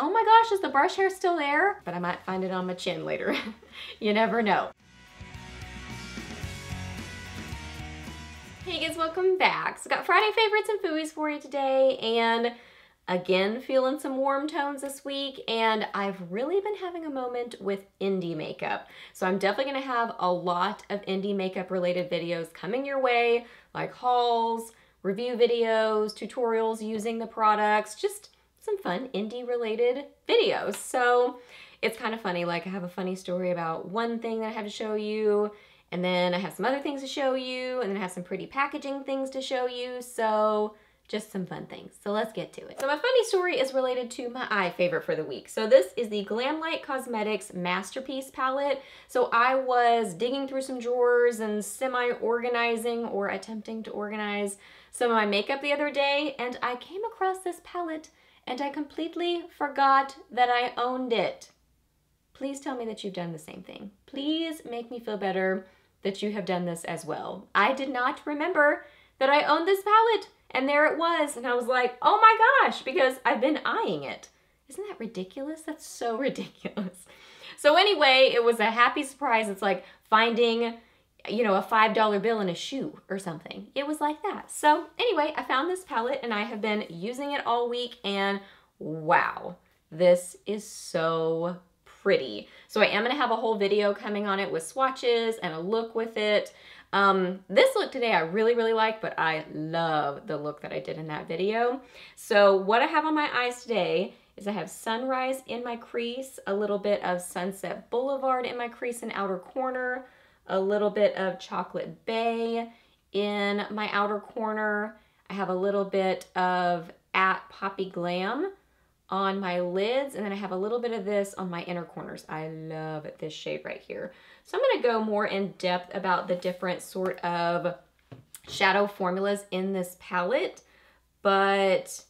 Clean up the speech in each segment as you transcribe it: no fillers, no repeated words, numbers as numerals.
oh my gosh, is the brush hair still there? But I might find it on my chin later. You never know. Hey guys, welcome back. So got Friday favorites and Fooeys for you today, and again, feeling some warm tones this week, and I've really been having a moment with indie makeup. So I'm definitely gonna have a lot of indie makeup related videos coming your way, like hauls, review videos, tutorials using the products, just some fun indie related videos. So it's kind of funny, like I have a funny story about one thing that I have to show you, and then I have some other things to show you, and then I have some pretty packaging things to show you, so just some fun things. So let's get to it. So my funny story is related to my eye favorite for the week. So this is the GlamLite Cosmetics Masterpiece Palette. So I was digging through some drawers and semi-organizing or attempting to organize some of my makeup the other day, and I came across this palette and I completely forgot that I owned it. Please tell me that you've done the same thing. Please make me feel better that you have done this as well. I did not remember that I owned this palette, and there it was, and I was like, oh my gosh, because I've been eyeing it. Isn't that ridiculous? That's so ridiculous. So anyway, it was a happy surprise. It's like finding, you know, a $5 bill in a shoe or something. It was like that. So anyway, I found this palette and I have been using it all week, and wow, this is so pretty. So I am gonna have a whole video coming on it with swatches and a look with it. This look today I really, really like, but I love the look that I did in that video. So what I have on my eyes today is I have Sunrise in my crease, a little bit of Sunset Boulevard in my crease and outer corner, a little bit of Chocolate Bay in my outer corner. I have a little bit of At Poppy Glam on my lids, and then I have a little bit of this on my inner corners. I love this shade right here. So I'm gonna go more in depth about the different sort of shadow formulas in this palette, but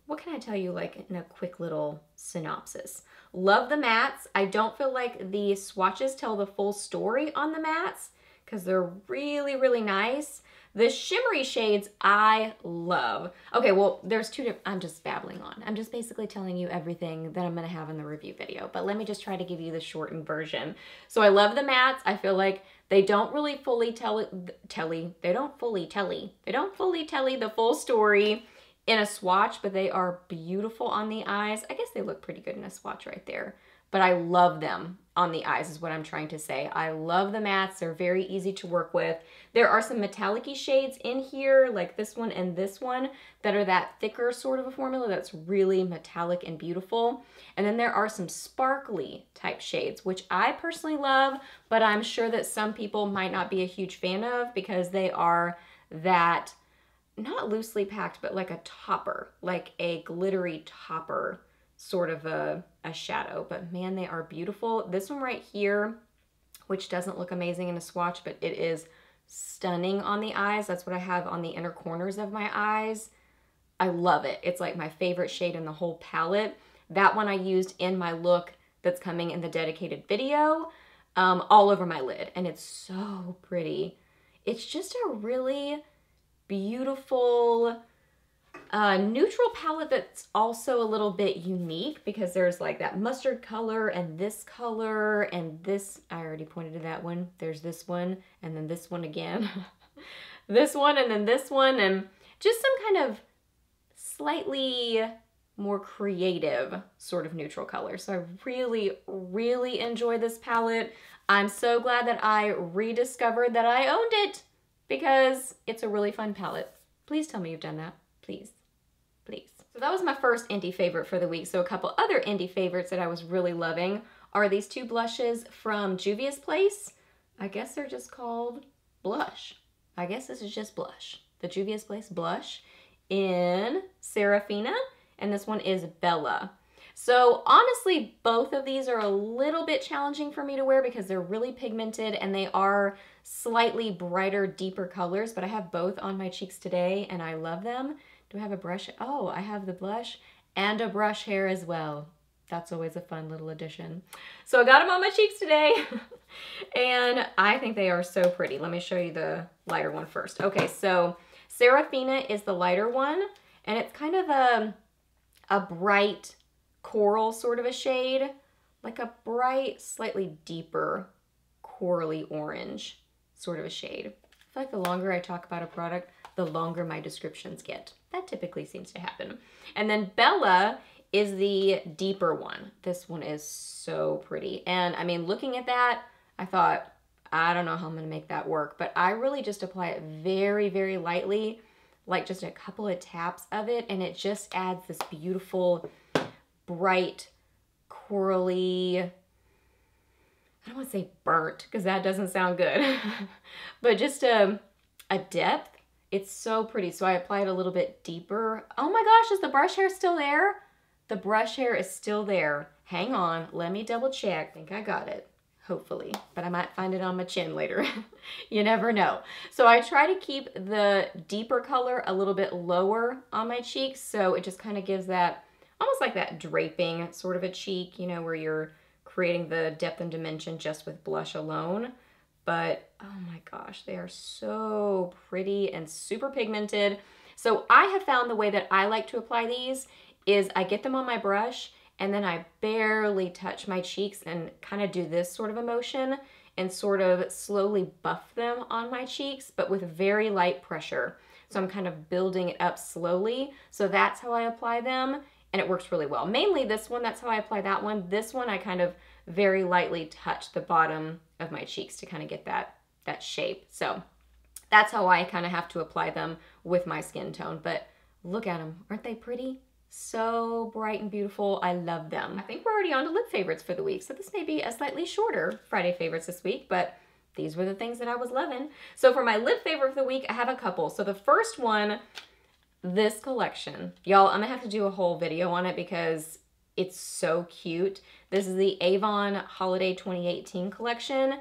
what can I tell you, like in a quick little synopsis? Love the mattes. I don't feel like the swatches tell the full story on the mattes because they're really, really nice. The shimmery shades I love. Okay, well, there's two different, I'm just babbling on. I'm just basically telling you everything that I'm gonna have in the review video, but let me just try to give you the shortened version. So I love the mattes. I feel like they don't really fully tell the full story in a swatch, but they are beautiful on the eyes. I guess they look pretty good in a swatch right there, but I love them on the eyes is what I'm trying to say. I love the mattes. They're very easy to work with. There are some metallic-y shades in here, like this one and this one, that are that thicker sort of a formula that's really metallic and beautiful. And then there are some sparkly type shades, which I personally love, but I'm sure that some people might not be a huge fan of because they are that, not loosely packed, but like a topper, like a glittery topper sort of a shadow, but man, they are beautiful. This one right here, which doesn't look amazing in a swatch, but it is stunning on the eyes. That's what I have on the inner corners of my eyes. I love it. It's like my favorite shade in the whole palette. That one I used in my look that's coming in the dedicated video, all over my lid, and it's so pretty. It's just a really beautiful neutral palette that's also a little bit unique because there's like that mustard color and this color and this, I already pointed to that one. There's this one and then this one again. This one and then this one, and just some kind of slightly more creative sort of neutral color. So I really, really enjoy this palette. I'm so glad that I rediscovered that I owned it because it's a really fun palette. Please tell me you've done that, please. Please. So that was my first indie favorite for the week. So a couple other indie favorites that I was really loving are these two blushes from Juvia's Place. I guess they're just called Blush. I guess this is just Blush. The Juvia's Place blush in Serafina, and this one is Bella. So honestly, both of these are a little bit challenging for me to wear because they're really pigmented and they are slightly brighter, deeper colors, but I have both on my cheeks today and I love them. Do I have a brush? Oh, I have the blush and a brush hair as well. That's always a fun little addition. So I got them on my cheeks today and I think they are so pretty. Let me show you the lighter one first. Okay, so Serafina is the lighter one and it's kind of a a bright coral sort of a shade, like a bright, slightly deeper corally orange sort of a shade. I feel like the longer I talk about a product, the longer my descriptions get. That typically seems to happen. And then Bella is the deeper one. This one is so pretty. And I mean, looking at that, I thought, I don't know how I'm gonna make that work, but I really just apply it very, very lightly, like just a couple of taps of it, and it just adds this beautiful, bright, corally, I don't want to say burnt, because that doesn't sound good, but just a depth. It's so pretty. So I applied a little bit deeper. Oh my gosh, is the brush hair still there? The brush hair is still there. Hang on, let me double check. I think I got it. Hopefully, but I might find it on my chin later. You never know. So I try to keep the deeper color a little bit lower on my cheeks, so it just kind of gives that, almost like that draping sort of a cheek, you know, where you're creating the depth and dimension just with blush alone. But oh my gosh, they are so pretty and super pigmented. So I have found the way that I like to apply these is I get them on my brush, and then I barely touch my cheeks and kind of do this sort of a motion and sort of slowly buff them on my cheeks, but with very light pressure. So I'm kind of building it up slowly. So that's how I apply them, and it works really well. Mainly this one, that's how I apply that one. This one, I kind of very lightly touch the bottom of my cheeks to kind of get that shape. So that's how I kind of have to apply them with my skin tone. But look at them, aren't they pretty? So bright and beautiful. I love them. I think we're already on to lip favorites for the week, so this may be a slightly shorter Friday favorites this week, but these were the things that I was loving. So for my lip favorite of the week, I have a couple. So the first one, this collection. Y'all, I'm gonna have to do a whole video on it because it's so cute. This is the Avon Holiday 2018 collection,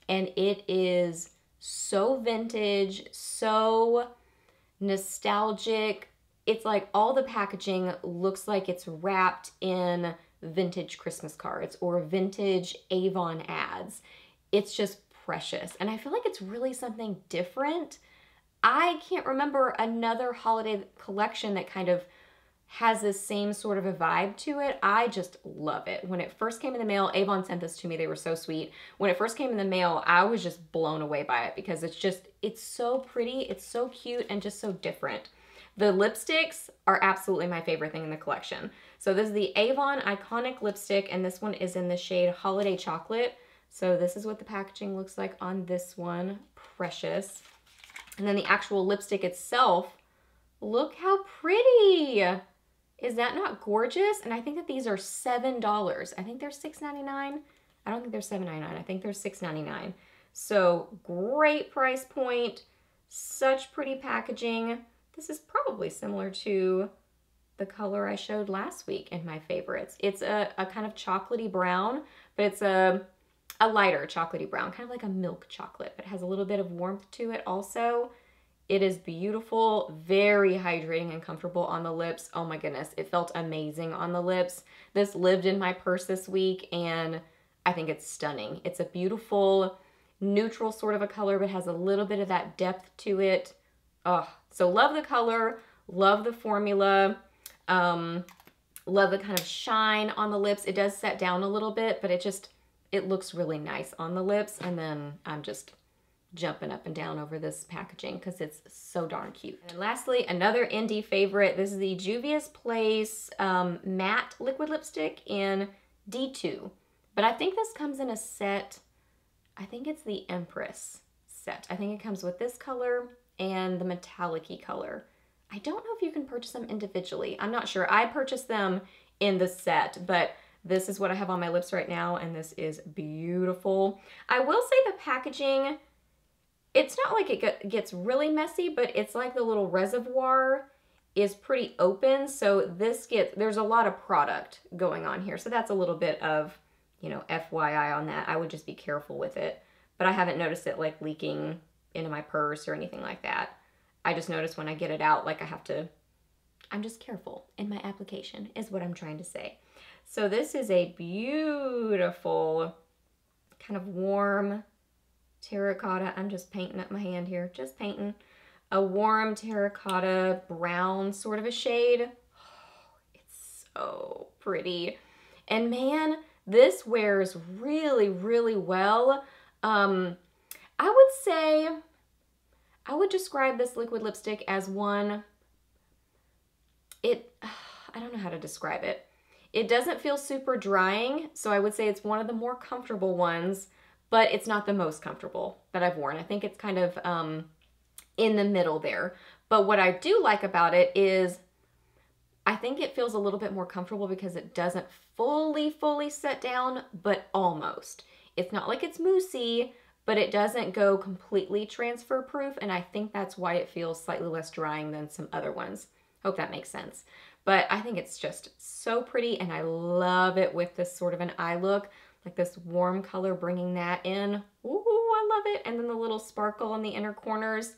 and it is so vintage, so nostalgic. It's like all the packaging looks like it's wrapped in vintage Christmas cards or vintage Avon ads. It's just precious. And I feel like it's really something different. I can't remember another holiday collection that kind of has this same sort of a vibe to it. I just love it. When it first came in the mail, Avon sent this to me. They were so sweet. When it first came in the mail, I was just blown away by it because it's so pretty, it's so cute, and just so different. The lipsticks are absolutely my favorite thing in the collection. So this is the Avon Iconic Lipstick, and this one is in the shade Holiday Chocolate. So this is what the packaging looks like on this one. Precious. And then the actual lipstick itself, look how pretty. Is that not gorgeous? And I think that these are $7. I think they're $6.99. I don't think they're $7.99. I think they're $6.99. So great price point. Such pretty packaging. This is probably similar to the color I showed last week in my favorites. It's a kind of chocolatey brown, but it's a lighter chocolatey brown, kind of like a milk chocolate, but it has a little bit of warmth to it also. It is beautiful, very hydrating and comfortable on the lips. Oh my goodness, it felt amazing on the lips. This lived in my purse this week, and I think it's stunning. It's a beautiful, neutral sort of a color, but has a little bit of that depth to it. Oh, so love the color, love the formula, love the kind of shine on the lips. It does set down a little bit, but it looks really nice on the lips. And then I'm just jumping up and down over this packaging because it's so darn cute. And lastly, another indie favorite. This is the Juvia's Place matte liquid lipstick in D2. But I think this comes in a set. I think it's the Empress set. I think it comes with this color and the metallic-y color. I don't know if you can purchase them individually. I'm not sure. I purchased them in the set, but this is what I have on my lips right now, and this is beautiful. I will say the packaging, it's not like it gets really messy, but it's like the little reservoir is pretty open, so there's a lot of product going on here. So that's a little bit of, you know, FYI on that. I would just be careful with it, but I haven't noticed it like leaking into my purse or anything like that. I just noticed when I get it out, like I'm just careful in my application is what I'm trying to say. So this is a beautiful kind of warm terracotta. I'm just painting up my hand here, just painting. A warm terracotta brown sort of a shade. Oh, it's so pretty. And man, this wears really, really well. I would say, I would describe this liquid lipstick as one, I don't know how to describe it. It doesn't feel super drying, so I would say it's one of the more comfortable ones, but it's not the most comfortable that I've worn. I think it's kind of in the middle there. But what I do like about it is I think it feels a little bit more comfortable because it doesn't fully set down, but almost. It's not like it's moussey, but it doesn't go completely transfer proof, and I think that's why it feels slightly less drying than some other ones. Hope that makes sense. But I think it's just so pretty, and I love it with this sort of an eye look, like this warm color bringing that in. Ooh, I love it. And then the little sparkle in the inner corners.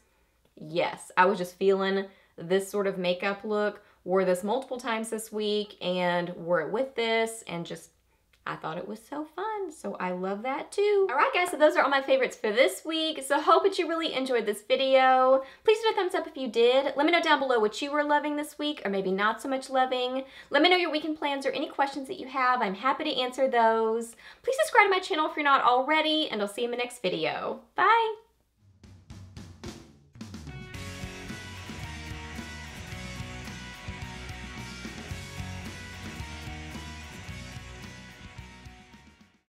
Yes, I was just feeling this sort of makeup look. Wore this multiple times this week and wore it with this, and just, I thought it was so fun. So I love that too. All right, guys, so those are all my favorites for this week. So hope that you really enjoyed this video. Please do a thumbs up if you did. Let me know down below what you were loving this week, or maybe not so much loving. Let me know your weekend plans or any questions that you have. I'm happy to answer those. Please subscribe to my channel if you're not already, and I'll see you in the next video. Bye.